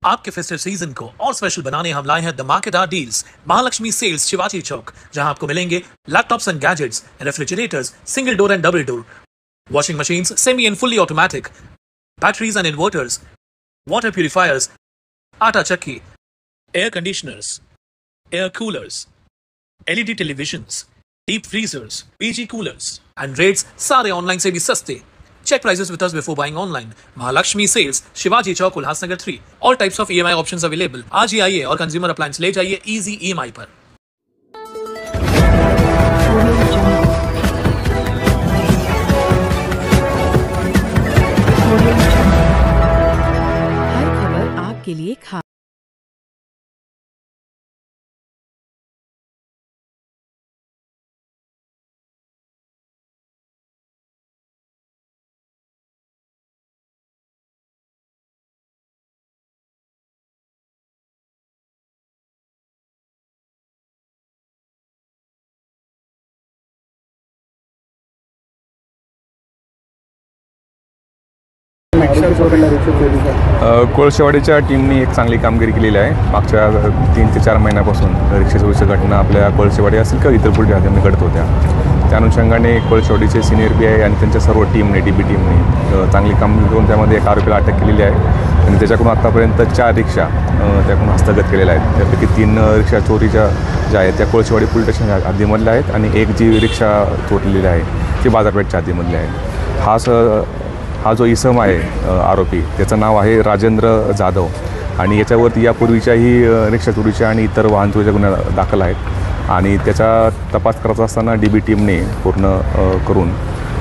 आपके festive season को और स्पेशल बनाने हम लाए हैं धमाकेदार डील्स महालक्ष्मी सेल्स शिवाजी चौक, जहां आपको मिलेंगे laptops and gadgets, refrigerators, single door and double door, washing machines semi and fully automatic, batteries and inverters, water purifiers, आटा चक्की, air conditioners, air coolers, LED televisions, deep freezers, PG coolers and rates सारे online से भी सस्ते। Check prices with us before buying online. Mahalakshmi Sales, Shivaji Chowk, Ulhasnagar 3. All types of EMI options available. आज ही आइए और consumer appliance ले जाइए easy EMI पर। हर खबर आपके लिए खास। कोळशेवाडीच्या टीमने एक चांगली कामगिरी केलेली आहे। मागच्या 3 ते 4 महिन्यापासून रिक्षा चोरीच्या घटना आपल्या कोळशेवाडी असेल किंवा इतर पुढच्या ठिकाणी घडत होत्या। त्या अनुषंगाने कोळशेवाडीचे सिनियर पीआय आणि त्यांच्या सर्व टीमने डीबी टीमने चांगली कामगिरी करून त्यामध्ये एका आरोपीला अटक केलेली आहे आणि त्याच्याकडून आतापर्यंत 4 रिक्षा त्याकडून हस्तगत केलेल्या आहेत। त्यापैकी 3 रिक्षा चोरीच्या ज्या आहेत त्या कोळशेवाडी पोलीस स्टेशन हद्दीमधल्या आहेत आणि एक जी रिक्षा चोरलेली आहे ती बाजारपेठच्या हद्दीमधली आहे। हा जो इसम आहे आरोपी, त्याचं नाव आहे राजेंद्र जाधव आणि याच्यावरती यापूर्वीच्याही रिक्षा चोरीच्या आणि इतर वाहन चोरीच्या गुन्हे दाखल आहेत आणि त्याचा तपास करत असताना डीबी टीमने पूर्ण करून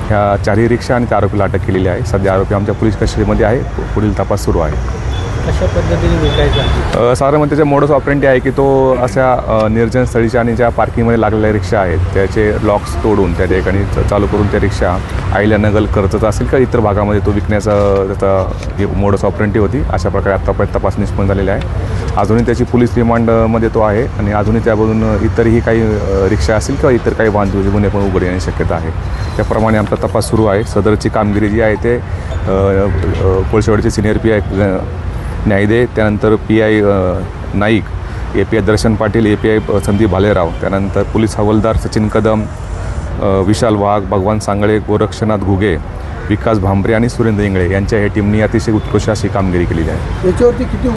ह्या 4ही रिक्षा आणि त्या आरोपीला अटक केलेली आहे। सध्या आरोपी आमच्या पोलीस कस्टडीमध्ये आहे, पुढील तपास सुरू आहे। कशा पद्धतीने विकायचा साधारण त्याच्या मोडस ऑपरेंडी आहे की तो अशा निर्जन स्थळीच्या आणि ज्या पार्किंगमध्ये लागलेल्या रिक्षा आहेत त्याचे लॉक्स तोडून त्या ठिकाणी चालू करून त्या रिक्षा अहिल्यानगर कर्जत असेल का इतर भागामध्ये तो विकण्याचा त्याचा मोडस ऑपरेंडी होती। अशा प्रकारे आत्तापर्यंत तपास निष्पन्न झालेली आहे। अजूनही त्याची पोलीस रिमांडमध्ये तो आहे आणि अजूनही त्यामधून इतरही काही रिक्षा असेल किंवा इतर काही वाहन चोरीचे गुन्हे पण उघड येण्याची शक्यता आहे। त्याप्रमाणे आमचा तपास सुरू आहे। सदरची कामगिरी जी आहे ते कोळशेवाडीचे सिनियर पीआय न्यायदे, त्यानंतर पीआय नाईक, एपीआय दर्शन पाटील, एपीआय संदीप भालेराव, त्यानंतर पोलीस हवालदार सचिन कदम, विशाल वाघ, भगवान सांगळे, गोरक्षनाथ घुगे, विकास भांबरे आणि सुरेंद्र इंगळे यांच्या ह्या टीमनी अतिशय उत्कृष्ट अशी कामगिरी केलेली आहे। याच्यावरती किती